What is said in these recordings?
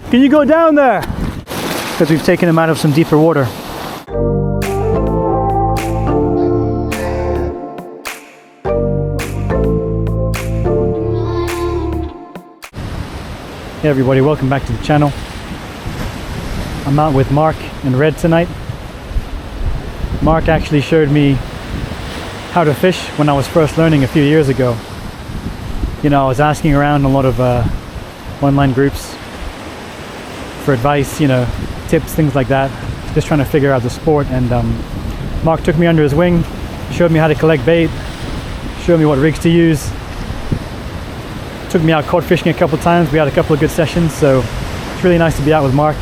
Can you go down there? Because we've taken him out of some deeper water. Hey everybody, welcome back to the channel. I'm out with Mark and Red tonight. Mark actually showed me how to fish when I was first learning a few years ago. You know, I was asking around a lot of online groups for advice, you know, tips, things like that, just trying to figure out the sport. And Mark took me under his wing, showed me how to collect bait, showed me what rigs to use, took me out cod fishing a couple of times. We had a couple of good sessions, so it's really nice to be out with Mark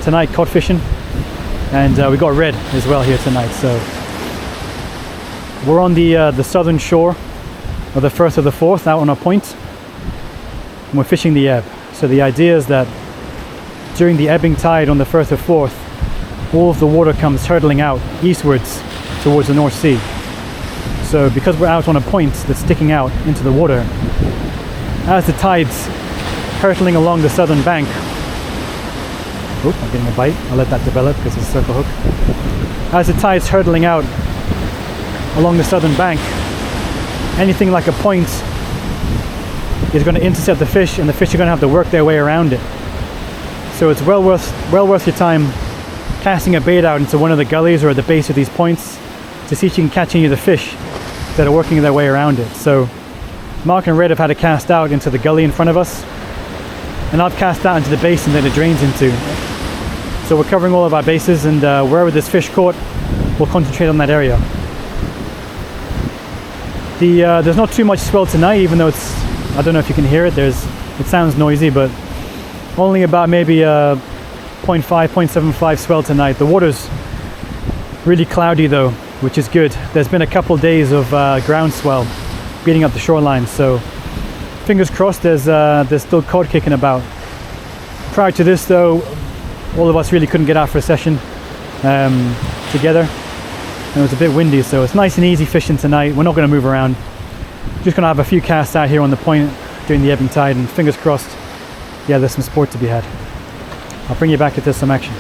tonight cod fishing. And we got Red as well here tonight. So we're on the southern shore of the Firth of the Forth, out on a point, and we're fishing the ebb. So the idea is that during the ebbing tide on the Firth of Forth, all of the water comes hurtling out eastwards towards the North Sea. So because we're out on a point that's sticking out into the water, as the tide's hurtling along the southern bank, oh, I'm getting a bite, I'll let that develop because it's a circle hook. As the tide's hurtling out along the southern bank, anything like a point is going to intercept the fish, and the fish are going to have to work their way around it. So it's well worth your time casting a bait out into one of the gullies or at the base of these points to see if you can catch any of the fish that are working their way around it. So Mark and Red have had to cast out into the gully in front of us, and I've cast out into the basin that it drains into. So we're covering all of our bases, and wherever this fish caught, we'll concentrate on that area. There's not too much swell tonight, even though it's, I don't know if you can hear it, it sounds noisy, but only about maybe 0.5, 0.75 swell tonight. The water's really cloudy though, which is good. There's been a couple days of ground swell beating up the shoreline, so fingers crossed there's still cod kicking about. Prior to this though, all of us really couldn't get out for a session together, and it was a bit windy, so it's nice and easy fishing tonight. We're not going to move around, just going to have a few casts out here on the point during the ebbing tide, and fingers crossed, yeah, there's some sport to be had. I'll bring you back if there's some action.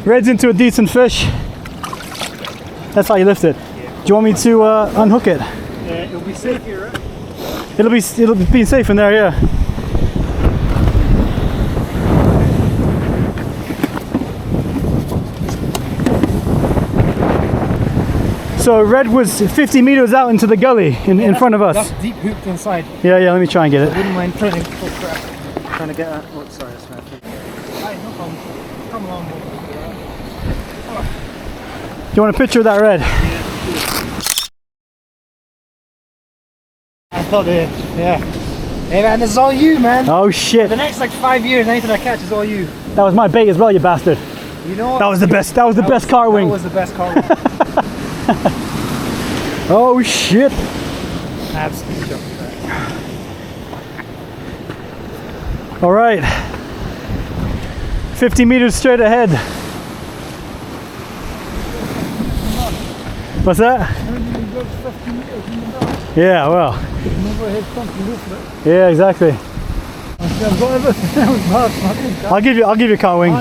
Red's into a decent fish. That's how you lift it. Do you want me to unhook it? Yeah, it'll be safe here, right? It'll be safe in there, yeah. So Red was 50 meters out into the gully in front of us. That's deep hooked inside. Yeah, let me try and get it. I wouldn't mind trying to get that. Oh, sorry, that's right. Alright, no problem. Come along. Do you want a picture of that Red? Yeah. I thought yeah. Hey man, this is all you, man. Oh shit. For the next like 5 years, anything I catch is all you. That was my bait as well, you bastard. You know what? That was the best car wing. That was the best car wing. Oh shit. Absolutely jump. All right. 50 meters straight ahead. What's that? Yeah, well. Yeah, exactly. I'll give you a car wing.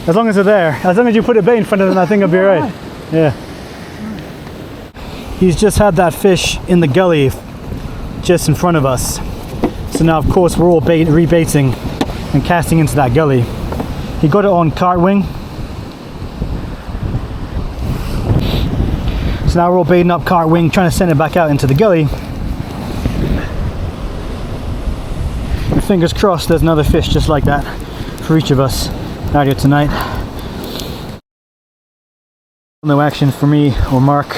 As long as they're there. As long as you put a bait in front of them, I think it'll be right. Yeah. He's just had that fish in the gully just in front of us. So now of course we're all rebaiting and casting into that gully. He got it on cart wing. So now we're all baiting up cart wing, trying to send it back out into the gully. And fingers crossed there's another fish just like that for each of us out here tonight. No action for me or Mark.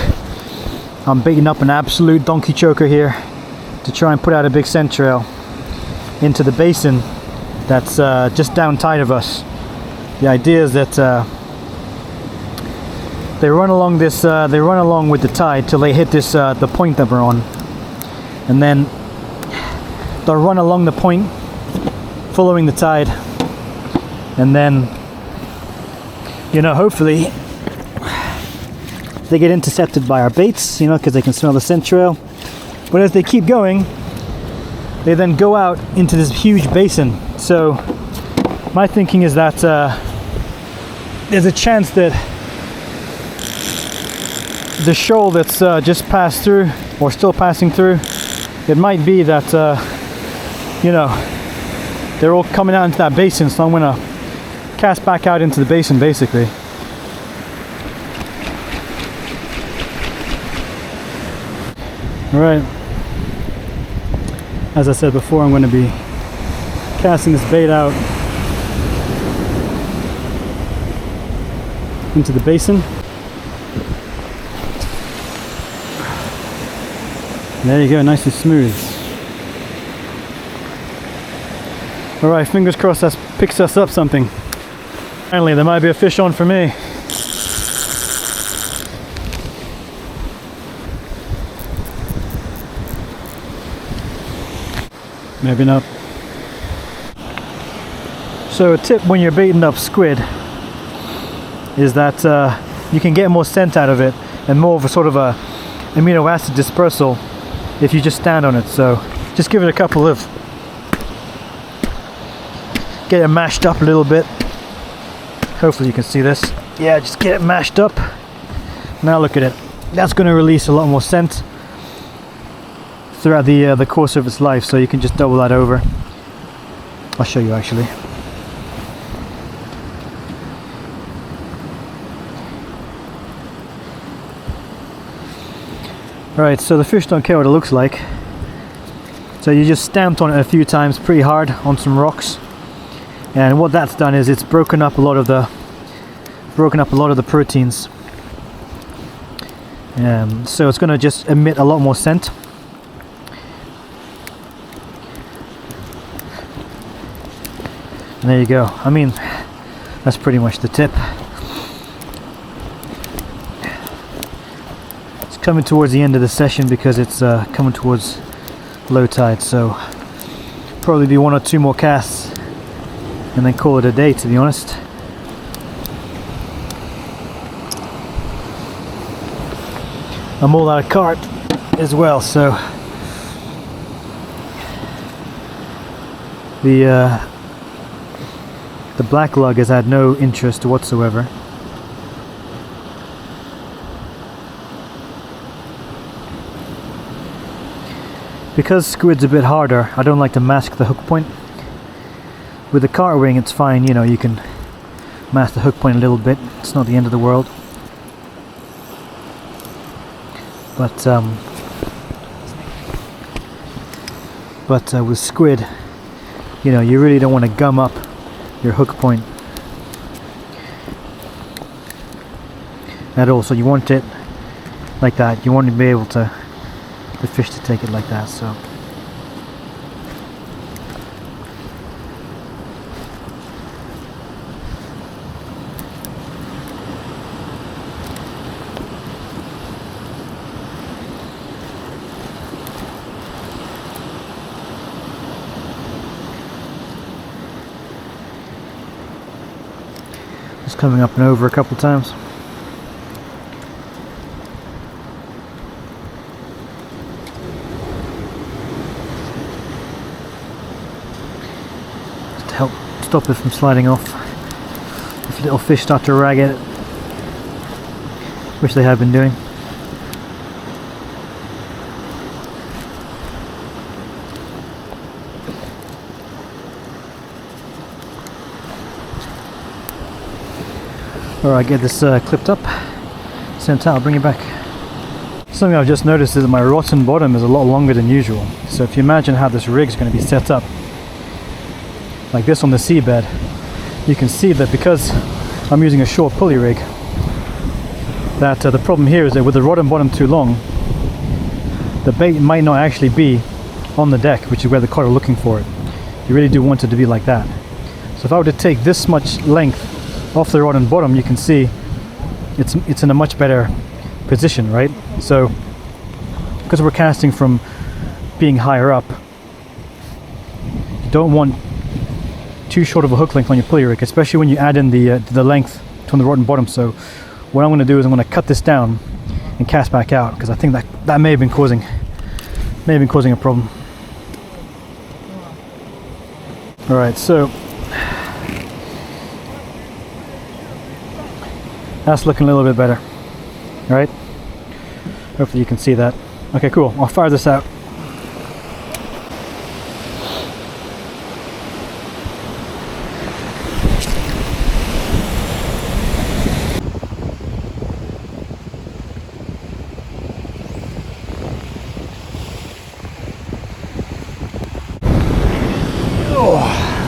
I'm baiting up an absolute donkey choker here to try and put out a big scent trail into the basin that's just down tide of us. The idea is that they run along with the tide till they hit this the point that we're on, and then they'll run along the point following the tide, and then, you know, hopefully they get intercepted by our baits, you know, because they can smell the scent trail. But as they keep going, they then go out into this huge basin. So my thinking is that there's a chance that the shoal that's just passed through, or still passing through, it might be that, you know, they're all coming out into that basin, so I'm gonna cast back out into the basin basically. Alright, as I said before, I'm going to be casting this bait out into the basin. There you go, nice and smooth. Alright, fingers crossed that picks us up something. Finally, there might be a fish on for me. Maybe not. So a tip when you're baiting up squid is that you can get more scent out of it and more of a sort of a amino acid dispersal if you just stand on it. So just give it a couple of, get it mashed up a little bit. Hopefully you can see this. Yeah, just get it mashed up. Now look at it. That's going to release a lot more scent throughout the course of its life, so you can just double that over. I'll show you actually. Right, so the fish don't care what it looks like. So you just stamped on it a few times pretty hard on some rocks, and what that's done is it's broken up a lot of the proteins. So it's going to just emit a lot more scent. And there you go. I mean, that's pretty much the tip. It's coming towards the end of the session because it's coming towards low tide, so probably be one or two more casts and then call it a day, to be honest. I'm all out of cart as well, so the black lug has had no interest whatsoever. Because squid's a bit harder, I don't like to mask the hook point. With the cart wing it's fine, you know, you can mask the hook point a little bit, it's not the end of the world. But with squid, you know, you really don't want to gum up your hook point at all. So you want it like that. You want to be able to, the fish to take it like that. So just coming up and over a couple times. Just to help stop it from sliding off. If little fish start to rag at it, which they have been doing. Alright, get this clipped up, sent out, I'll bring it back. Something I've just noticed is that my rotten bottom is a lot longer than usual. So if you imagine how this rig's going to be set up, like this on the seabed, you can see that because I'm using a short pulley rig, that the problem here is that with the rod and bottom too long, the bait might not actually be on the deck, which is where the cod are looking for it. You really do want it to be like that. So if I were to take this much length off the rod and bottom, you can see it's in a much better position, right? So because we're casting from being higher up, you don't want too short of a hook length on your pulley rig, especially when you add in the length on the rod and bottom. So what I'm going to do is I'm going to cut this down and cast back out, because I think that may have been causing a problem. All right, so that's looking a little bit better. All right, hopefully you can see that. Okay, cool. I'll fire this out.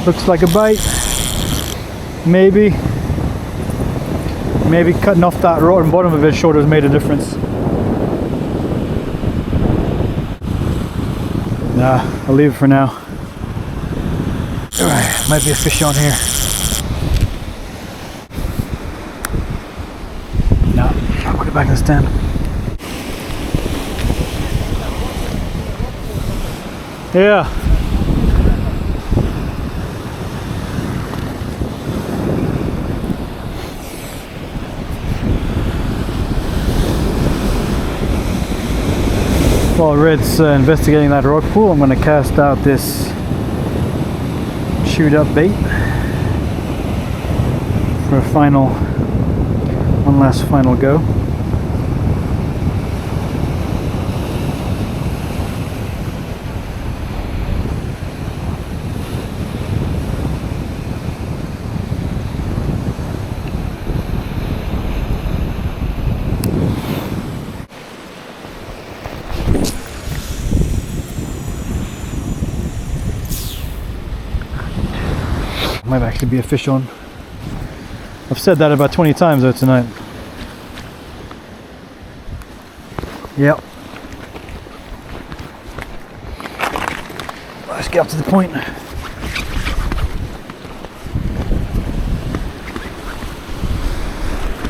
Looks like a bite. Maybe cutting off that rotten bottom of his shoulder has made a difference. Nah, I'll leave it for now. Alright, might be a fish on here. Nah, I'll put it back in the stand. Yeah. While Red's investigating that rock pool, I'm going to cast out this chewed up bait for one last final go. Might actually be a fish on. I've said that about 20 times though tonight. Yep. Let's get up to the point.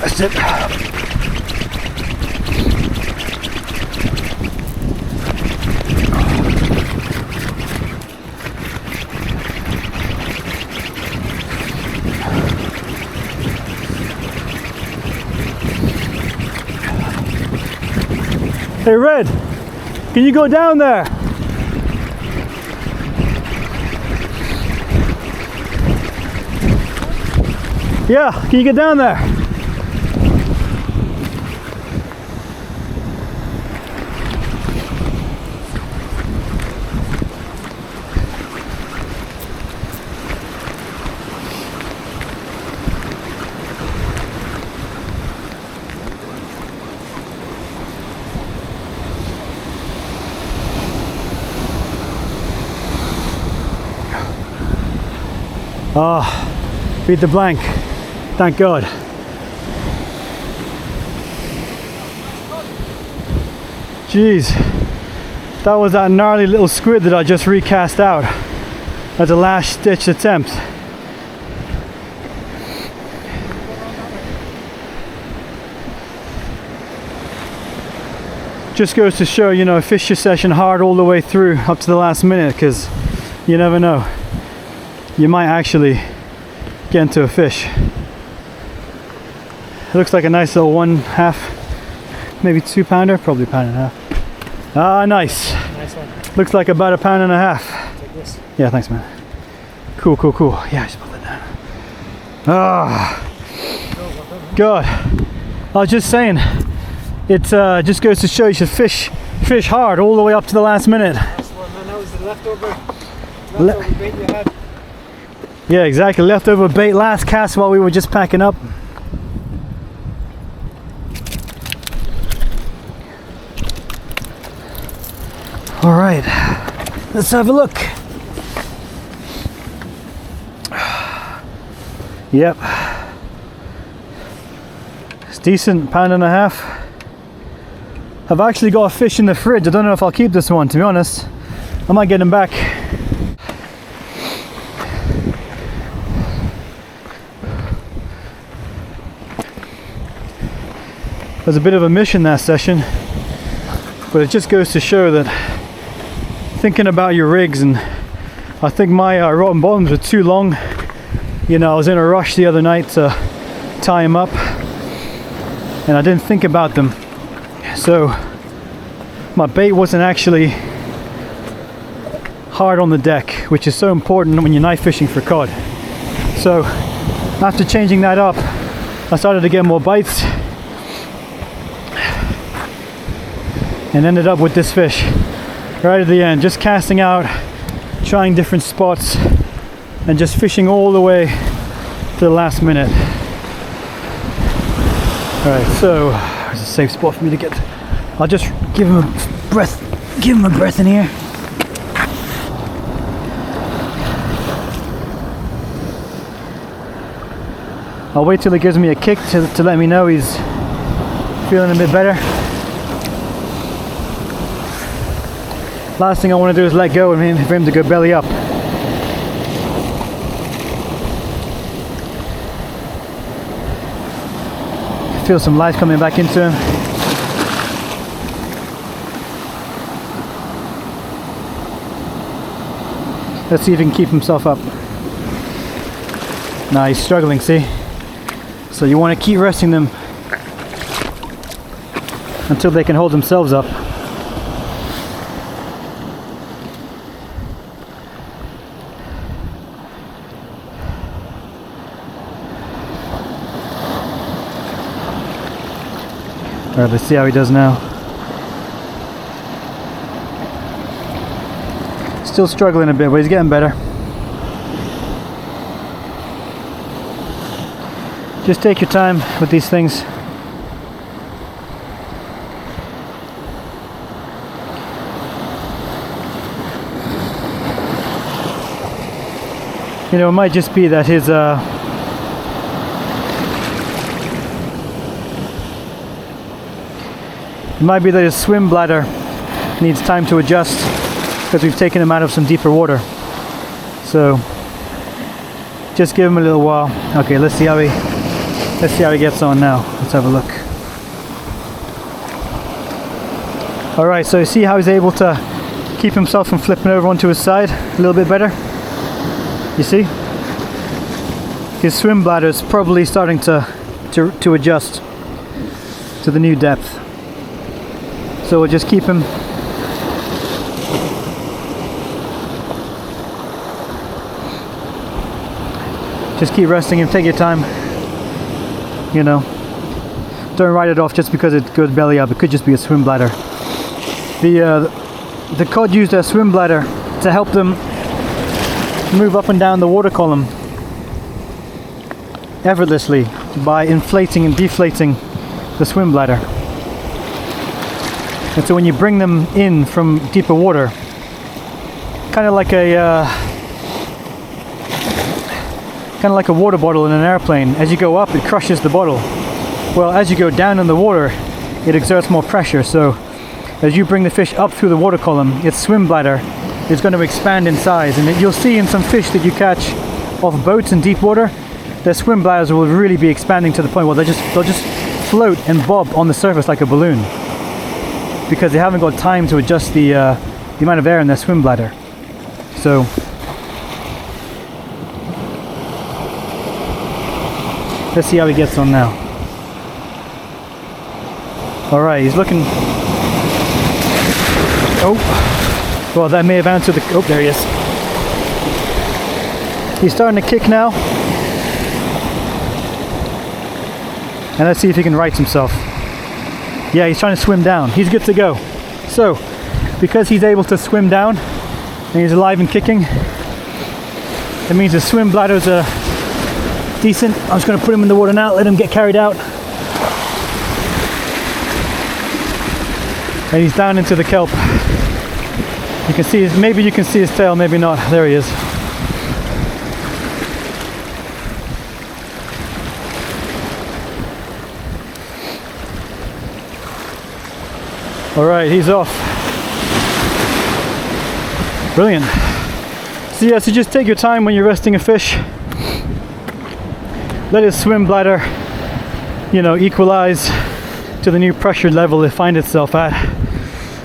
That's it. Hey Red, can you go down there? Yeah, can you get down there? Oh, beat the blank. Thank God. Jeez, that was that gnarly little squid that I just recast out as a last ditch attempt. Just goes to show, you know, fish your session hard all the way through up to the last minute, because you never know. You might actually get into a fish. It looks like a nice little 1/2, maybe 2 pounder, probably 1.5 pounds. Ah, nice. Nice one. Looks like about 1.5 pounds. Take this. Yeah, thanks, man. Cool, cool, cool. Yeah, just put that down. Ah, God. I was just saying, it just goes to show you should fish hard all the way up to the last minute. Nice one, man. That was the leftover bait you had. Yeah, exactly. Leftover bait, last cast while we were just packing up. All right, let's have a look. Yep, it's decent, 1.5 pounds. I've actually got a fish in the fridge. I don't know if I'll keep this one, to be honest. I might get him back. There's a bit of a mission that session, but it just goes to show that thinking about your rigs, and I think my rotten bottoms were too long. You know, I was in a rush the other night to tie them up, and I didn't think about them So my bait wasn't actually hard on the deck, which is so important when you're knife fishing for cod. So after changing that up, I started to get more bites and ended up with this fish right at the end, just casting out, trying different spots and just fishing all the way to the last minute. Alright, so there's a safe spot for me to get. I'll just give him a breath in here. I'll wait till he gives me a kick to let me know he's feeling a bit better. Last thing I want to do is let go of him for him to go belly up. Feel some life coming back into him. Let's see if he can keep himself up. Nah, he's struggling, see? So you want to keep resting them until they can hold themselves up. Alright, let's see how he does now. Still struggling a bit, but he's getting better. Just take your time with these things. You know, it might just be that his swim bladder needs time to adjust because we've taken him out of some deeper water. So just give him a little while. Okay, let's see how he gets on now. Let's have a look. All right, so you see how he's able to keep himself from flipping over onto his side a little bit better? You see? His swim bladder is probably starting to adjust to the new depth. So we'll just keep him keep resting him, take your time. You know, don't write it off just because it goes belly up. It could just be a swim bladder. The cod use their swim bladder to help them move up and down the water column effortlessly by inflating and deflating the swim bladder. And so when you bring them in from deeper water, kind of like a water bottle in an airplane, as you go up it crushes the bottle. Well, as you go down in the water it exerts more pressure, so as you bring the fish up through the water column, its swim bladder is going to expand in size. And you'll see in some fish that you catch off boats in deep water, their swim bladders will really be expanding to the point where they'll just float and bob on the surface like a balloon, because they haven't got time to adjust the amount of air in their swim bladder. So let's see how he gets on now. Alright, he's looking... Oh, well, that may have answered the... Oh, there he is. He's starting to kick now. And let's see if he can right himself. Yeah, he's trying to swim down. He's good to go. So, because he's able to swim down and he's alive and kicking, it means his swim bladders are decent. I'm just going to put him in the water now, let him get carried out. And he's down into the kelp. You can see maybe you can see his tail, maybe not. There he is. All right, he's off. Brilliant. So yeah, so just take your time when you're resting a fish. Let his swim bladder, you know, equalize to the new pressure level it finds itself at,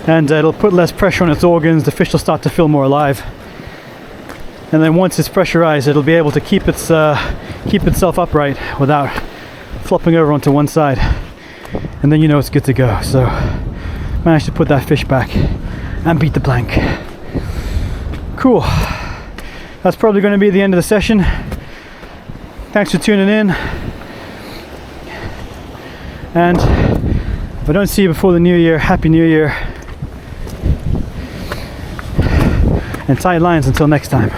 and it'll put less pressure on its organs. The fish will start to feel more alive, and then once it's pressurized, it'll be able to keep itself upright without flopping over onto one side. and then you know it's good to go. So managed to put that fish back and beat the plank. Cool. That's probably going to be the end of the session. Thanks for tuning in, and if I don't see you before the new year, happy new year, and tight lines until next time.